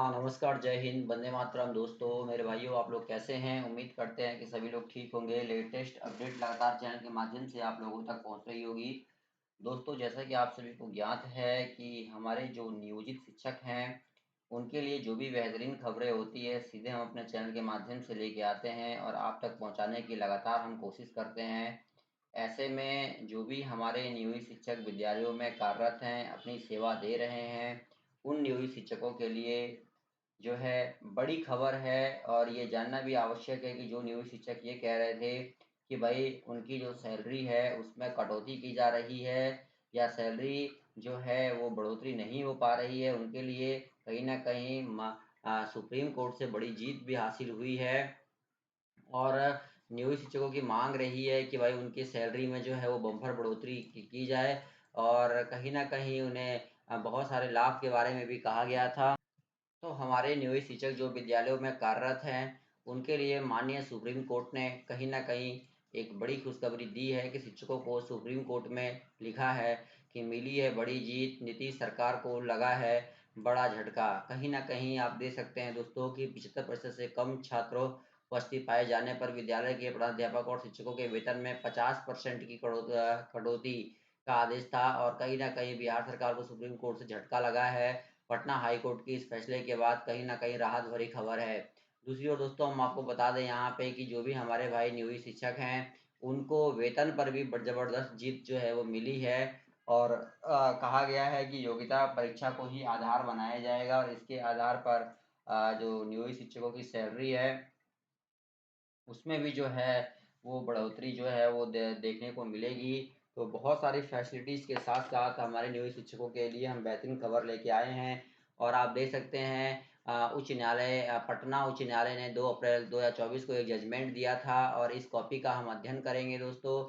हाँ, नमस्कार, जय हिंद, वंदे मातरम दोस्तों, मेरे भाइयों आप लोग कैसे हैं? उम्मीद करते हैं कि सभी लोग ठीक होंगे। लेटेस्ट अपडेट लगातार चैनल के माध्यम से आप लोगों तक पहुँच रही होगी। दोस्तों, जैसा कि आप सभी को ज्ञात है कि हमारे जो नियोजित शिक्षक हैं, उनके लिए जो भी बेहतरीन खबरें होती है, सीधे हम अपने चैनल के माध्यम से लेके आते हैं और आप तक पहुँचाने की लगातार हम कोशिश करते हैं। ऐसे में जो भी हमारे नियोजित शिक्षक विद्यालयों में कार्यरत हैं, अपनी सेवा दे रहे हैं, उन नियोजित शिक्षकों के लिए जो है बड़ी खबर है और ये जानना भी आवश्यक है कि जो नियोजित शिक्षक ये कह रहे थे कि भाई उनकी जो सैलरी है उसमें कटौती की जा रही है या सैलरी जो है वो बढ़ोतरी नहीं हो पा रही है, उनके लिए कहीं न कहीं सुप्रीम कोर्ट से बड़ी जीत भी हासिल हुई है। और नियोजित शिक्षकों की माँग रही है कि भाई उनकी सैलरी में जो है वो बम्पर बढ़ोतरी की जाए और कहीं न कहीं उन्हें बहुत सारे लाभ के बारे में भी कहा गया था। तो हमारे नियोजित शिक्षक जो विद्यालयों में कार्यरत हैं, उनके लिए माननीय सुप्रीम कोर्ट ने कहीं न कहीं एक बड़ी खुशखबरी दी है कि शिक्षकों को सुप्रीम कोर्ट में लिखा है कि मिली है बड़ी जीत, नीतीश सरकार को लगा है बड़ा झटका। कहीं न कहीं आप देख सकते हैं दोस्तों कि 75% से कम छात्रों उपस्थित पाए जाने पर विद्यालय के प्रधानाध्यापक और शिक्षकों के वेतन में 50% की कटौती का आदेश था और कहीं न कहीं बिहार सरकार को सुप्रीम कोर्ट से झटका लगा है। पटना हाई कोर्ट के इस फैसले के बाद कहीं न कहीं राहत भरी खबर है। दूसरी ओर दोस्तों हम आपको बता दें यहाँ पे कि जो भी हमारे भाई नियोजित शिक्षक हैं, उनको वेतन पर भी ज़बरदस्त जीत जो है वो मिली है और कहा गया है कि योग्यता परीक्षा को ही आधार बनाया जाएगा और इसके आधार पर जो नियोजित शिक्षकों की सैलरी है उसमें भी जो है वो बढ़ोतरी जो है वो देखने को मिलेगी। तो बहुत सारी फैसिलिटीज़ के साथ-साथ हमारे नियोजित शिक्षकों के लिए हम बेहतरीन खबर लेके आए हैं और आप देख सकते हैं उच्च न्यायालय पटना उच्च न्यायालय ने 2 अप्रैल 2024 को एक जजमेंट दिया था और इस कॉपी का हम अध्ययन करेंगे दोस्तों।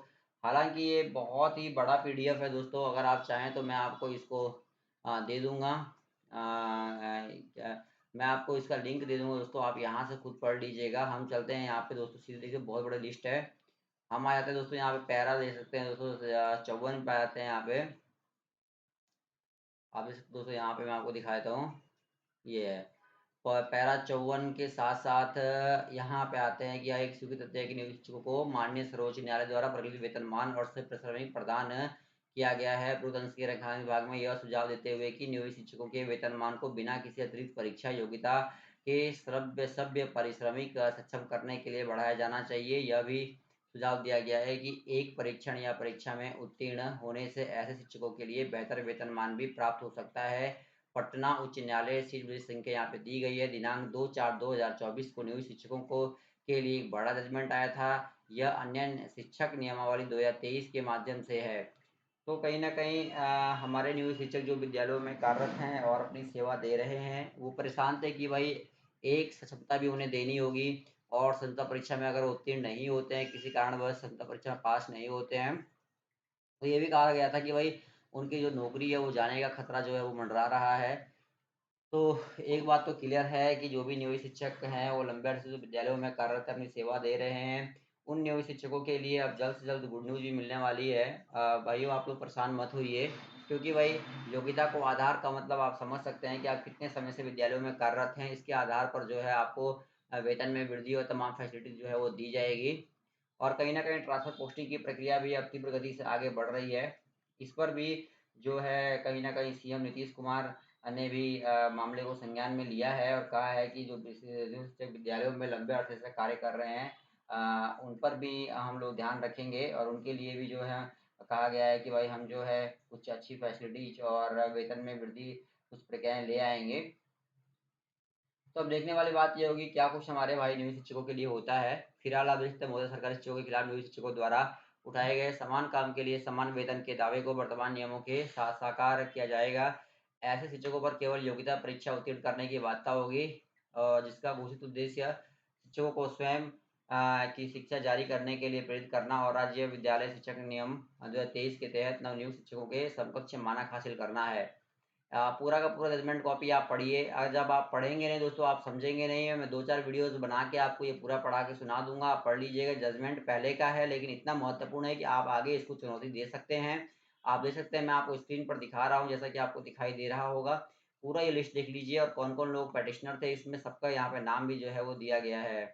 हालाँकि ये बहुत ही बड़ा पीडीएफ है दोस्तों, अगर आप चाहें तो मैं आपको इसको दे दूँगा। मैं आपको इसका लिंक दे दूँगा दोस्तों, आप यहाँ से खुद पढ़ लीजिएगा। हम चलते हैं यहाँ पे दोस्तों, सीधे देखिए बहुत बड़ी लिस्ट है। हम आ जाते हैं दोस्तों यहाँ पे, पैरा ले सकते हैं दोस्तों 54 पे आते हैं यहाँ पे। आप देख सकते हो दोस्तों, यहाँ पे मैं आपको दिखा देता हूँ, ये है। पैरा 54 के साथ-साथ यहाँ पे आते हैं कि यह एक स्वीकृत तथ्य है कि नियोजित शिक्षकों को माननीय सर्वोच्च न्यायालय द्वारा प्रगति वेतनमान और श्रमिक प्रदान किया गया है। पूर्वतनस्कीय रेखांकन विभाग में यह सुझाव देते हुए कि नियोजित शिक्षकों के वेतनमान को बिना किसी अतिरिक्त परीक्षा योग्यता के श्रव्य सभ्य पारिश्रमिक सक्षम करने के लिए बढ़ाया जाना चाहिए। यह भी सुझाव दिया गया है कि एक परीक्षण या परीक्षा में उत्तीर्ण होने से ऐसे शिक्षकों के लिए बेहतर वेतनमान भी प्राप्त हो सकता है। पटना उच्च न्यायालय शीर्ष न्यायाधीश संख्या यहाँ पे दी गई है, दिनांक 2/4/2024 को नियोजित शिक्षकों को के लिए एक बड़ा जजमेंट आया था। यह अन्य शिक्षक नियमावली 2023 के माध्यम से है। तो कहीं न कहीं हमारे नियोजित शिक्षक जो विद्यालयों में कार्यरत हैं और अपनी सेवा दे रहे हैं, वो परेशान थे कि भाई एक क्षमता भी उन्हें देनी होगी और क्षमता परीक्षा में अगर उत्तीर्ण नहीं होते हैं, किसी कारणवश क्षमता परीक्षा में पास नहीं होते हैं, तो ये भी कहा गया था कि भाई उनकी जो नौकरी है वो जाने का खतरा जो है वो मंडरा रहा है। तो एक बात तो क्लियर है कि जो भी नियोजित शिक्षक हैं, वो लंबे अरसे से विद्यालयों में कार्यरत अपनी सेवा दे रहे हैं। उन नियोजित शिक्षकों के लिए अब जल्द से जल्द गुड न्यूज़ भी मिलने वाली है। भाइयों आप लोग परेशान मत होइए, क्योंकि भाई योग्यता को आधार का मतलब आप समझ सकते हैं कि आप कितने समय से विद्यालयों में कार्यरत हैं, इसके आधार पर जो है आपको वेतन में वृद्धि और तमाम फैसिलिटीज़ जो है वो दी जाएगी। और कहीं न कहीं ट्रांसफ़र पोस्टिंग की प्रक्रिया भी अब तीव्र गति से आगे बढ़ रही है। इस पर भी जो है कहीं न कहीं सीएम नीतीश कुमार ने भी मामले को संज्ञान में लिया है और कहा है कि जो विद्यालयों में लंबे अरसे से कार्य कर रहे हैं उन पर भी हम लोग ध्यान रखेंगे और उनके लिए भी जो है कहा गया है कि भाई हम जो है कुछ अच्छी फैसिलिटीज़ और वेतन में वृद्धि कुछ प्रक्रियाएँ ले आएँगे। तो अब देखने वाली बात ये होगी क्या कुछ हमारे भाई नियोजित शिक्षकों के लिए होता है। फिलहाल आप देख सकते हैं मोदी सरकारी शिक्षकों के खिलाफ नियोजित शिक्षकों द्वारा उठाए गए समान काम के लिए समान वेतन के दावे को वर्तमान नियमों के साथ साकार किया जाएगा। ऐसे शिक्षकों पर केवल योग्यता परीक्षा उत्तीर्ण करने की बाध्यता होगी जिसका घोषित उद्देश्य शिक्षकों को स्वयं की शिक्षा जारी करने के लिए प्रेरित करना और राज्य विद्यालय शिक्षक नियम 2023 के तहत नवनियुक्त शिक्षकों के समकक्ष मानक हासिल करना है। पूरा का पूरा जजमेंट कॉपी आप पढ़िए। जब आप पढ़ेंगे नहीं दोस्तों आप समझेंगे नहीं। मैं 2-4 वीडियोज़ बना के आपको ये पूरा पढ़ा के सुना दूँगा, आप पढ़ लीजिएगा। जजमेंट पहले का है लेकिन इतना महत्वपूर्ण है कि आप आगे इसको चुनौती दे सकते हैं। आप देख सकते हैं मैं आपको स्क्रीन पर दिखा रहा हूँ जैसा कि आपको दिखाई दे रहा होगा। पूरा ये लिस्ट देख लीजिए और कौन-कौन लोग पेटिशनर थे, इसमें सबका यहाँ पे नाम भी जो है वो दिया गया है।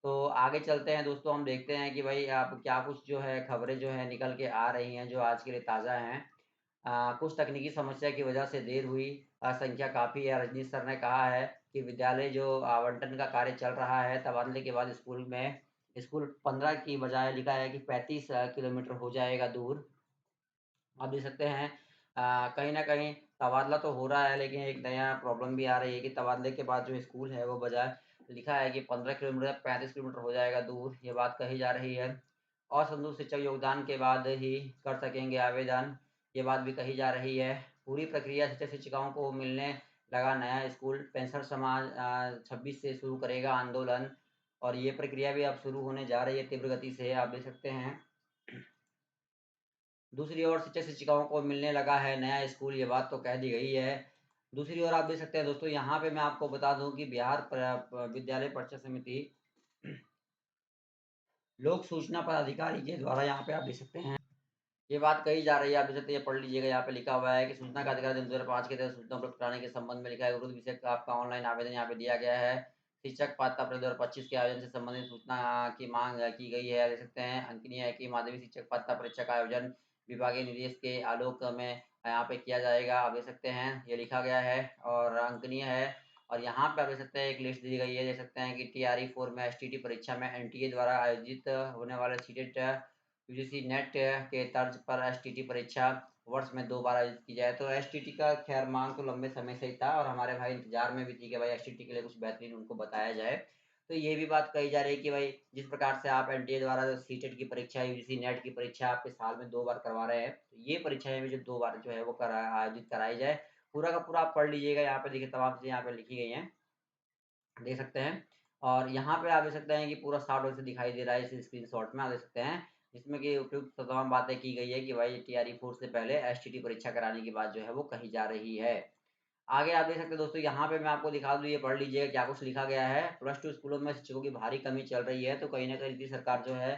तो आगे चलते हैं दोस्तों, हम देखते हैं कि भाई आप क्या कुछ जो है खबरें जो है निकल के आ रही हैं, जो आज के लिए ताज़ा हैं। कुछ तकनीकी समस्या की वजह से देर हुई, संख्या काफ़ी है। रजनीश सर ने कहा है कि विद्यालय जो आवंटन का कार्य चल रहा है, तबादले के बाद स्कूल 15 की बजाय लिखा है कि 35 किलोमीटर हो जाएगा दूर। आप देख सकते हैं कहीं न कहीं तबादला तो हो रहा है, लेकिन एक नया प्रॉब्लम भी आ रही है कि तबादले के बाद जो स्कूल है वो बजाय लिखा है कि 15 किलोमीटर 35 किलोमीटर हो जाएगा दूर, ये बात कही जा रही है। असंतुलित शिक्षक योगदान के बाद ही कर सकेंगे आवेदन, ये बात भी कही जा रही है। पूरी प्रक्रिया शिक्षक-शिक्षिकाओं को मिलने लगा नया स्कूल, पेंशन समाज 26 से शुरू करेगा आंदोलन और ये प्रक्रिया भी अब शुरू होने जा रही है तीव्र गति से, आप देख सकते हैं। दूसरी ओर शिक्षक-शिक्षिकाओं को मिलने लगा है नया स्कूल, ये बात तो कह दी गई है। दूसरी ओर आप देख सकते हैं दोस्तों, यहाँ पे मैं आपको बता दूँ कि बिहार विद्यालय परीक्षा समिति लोक सूचना पदाधिकारी के द्वारा यहाँ पे आप देख सकते हैं, ये बात कही जा रही है, आप देख सकते हैं, ये पढ़ लीजिएगा, यहाँ पे लिखा हुआ है कि सूचना का अधिकार अधिनियम 2005 के तहत सूचना उपलब्ध कराने के संबंध में लिखा है, विरुद्ध विषय का आपका ऑनलाइन आवेदन यहाँ पे दिया गया है। शिक्षक पात्रता अप्रैल 2025 के आयोजन से संबंधित सूचना की मांग की गई है, देख सकते हैं। अंकनीय है कि माध्यमिक शिक्षक पात्रता परीक्षा का आयोजन विभागीय निर्देश के आलोक में यहाँ पे किया जाएगा, आप देख सकते हैं, ये लिखा गया है और अंकनीय है। और यहाँ पे आप देख सकते हैं एक लिस्ट दी गई है, देख सकते हैं कि टीआरई 4 में एसटीटी परीक्षा में एनटीए द्वारा आयोजित होने वाले सीटेट यूजीसी नेट के तर्ज पर एसटीटी परीक्षा वर्ष में 2 बार आयोजित की जाए। तो एसटीटी का खैर मांग तो लंबे समय से ही था और हमारे भाई इंतजार में भी थी कि भाई एसटीटी के लिए कुछ बेहतरीन उनको बताया जाए। तो ये भी बात कही जा रही है कि भाई जिस प्रकार से आप एनटीए द्वारा जो सीटेट की परीक्षा, यूजीसी नेट की परीक्षा आपके साल में 2 बार करवा रहे हैं, तो ये परीक्षाएँ भी जो 2 बार जो है वो आयोजित कराई जाए। पूरा का पूरा आप पढ़ लीजिएगा, यहाँ पे देखिए तमाम चीज़ें यहाँ पे लिखी गई हैं। देख सकते हैं और यहाँ पे आप देख सकते हैं कि पूरा शॉर्ट वैसे दिखाई दे रहा है इस स्क्रीनशॉट में, आप देख सकते हैं जिसमें कि उपयुक्त तमाम बातें की गई है कि भाई टीआरई 4 से पहले एसटीटी परीक्षा कराने की बात जो है वो कही जा रही है। आगे आप देख सकते हैं दोस्तों, यहाँ पे मैं आपको दिखा दूँ, ये पढ़ लीजिएगा क्या कुछ लिखा गया है। +2 स्कूलों में शिक्षकों की भारी कमी चल रही है, तो कहीं न कहीं नीतीश सरकार जो है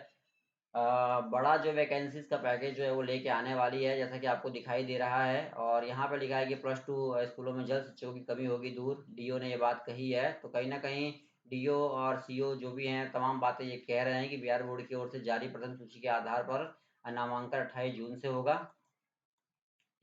बड़ा जो वैकेंसीज़ का पैकेज जो है वो लेके आने वाली है, जैसा कि आपको दिखाई दे रहा है। और यहाँ पे लिखा है कि +2 स्कूलों में जल्द शिक्षकों की कमी होगी दूर, डीओ ने ये बात कही है। तो कहीं न कहीं डीओ और सीओ जो भी हैं, तमाम बातें ये कह रहे हैं कि बिहार बोर्ड की ओर से जारी प्रथम सूची के आधार पर नामांकन 28 जून से होगा।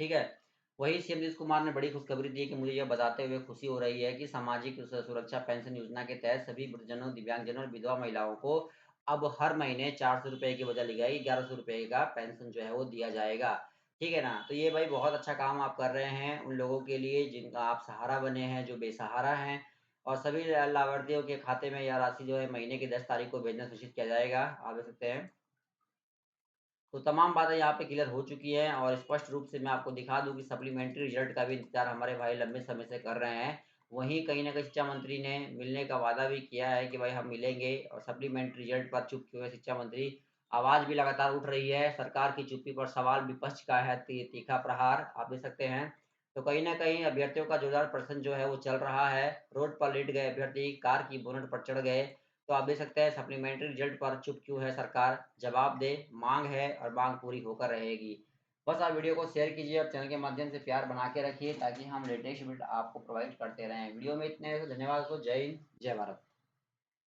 ठीक है? वहीं सीएम नीतीश कुमार ने बड़ी खुशखबरी दी कि मुझे यह बताते हुए खुशी हो रही है कि सामाजिक सुरक्षा पेंशन योजना के तहत सभी वृद्धजनों, दिव्यांगजनों और विधवा महिलाओं को अब हर महीने 400 रुपए की बजाय लगाई 1100 रुपए का पेंशन जो है वो दिया जाएगा। ठीक है ना? तो ये भाई बहुत अच्छा काम आप कर रहे हैं उन लोगों के लिए जिनका आप सहारा बने हैं, जो बेसहारा हैं और सभी लाभार्थियों के खाते में यह राशि जो है महीने की 10 तारीख को भेजना सुनिश्चित किया जाएगा। आप देख सकते हैं। तो तमाम बातें यहाँ पे क्लियर हो चुकी हैं और स्पष्ट रूप से मैं आपको दिखा दूँ कि सप्लीमेंट्री रिजल्ट का भी इंतज़ार हमारे भाई लंबे समय से कर रहे हैं। वहीं कहीं न कहीं शिक्षा मंत्री ने मिलने का वादा भी किया है कि भाई हम मिलेंगे और सप्लीमेंट्री रिजल्ट पर चुप क्यों है शिक्षा मंत्री? आवाज़ भी लगातार उठ रही है, सरकार की चुप्पी पर सवाल विपक्ष का है तीखा प्रहार, आप देख सकते हैं। तो कहीं न कहीं अभ्यर्थियों का जोरदार प्रदर्शन जो है वो चल रहा है, रोड पर लेट गए अभ्यर्थी, कार की बोनट पर चढ़ गए। तो आप देख सकते हैं सप्लीमेंट्री रिजल्ट पर चुप क्यों है सरकार? जवाब दे, माँग है और माँग पूरी होकर रहेगी। बस आप वीडियो को शेयर कीजिए और चैनल के माध्यम से प्यार बना के रखिए ताकि हम लेटेस्ट अपडेट आपको प्रोवाइड करते रहें। वीडियो में इतने, धन्यवाद दोस्तों। जय हिंद, जय भारत।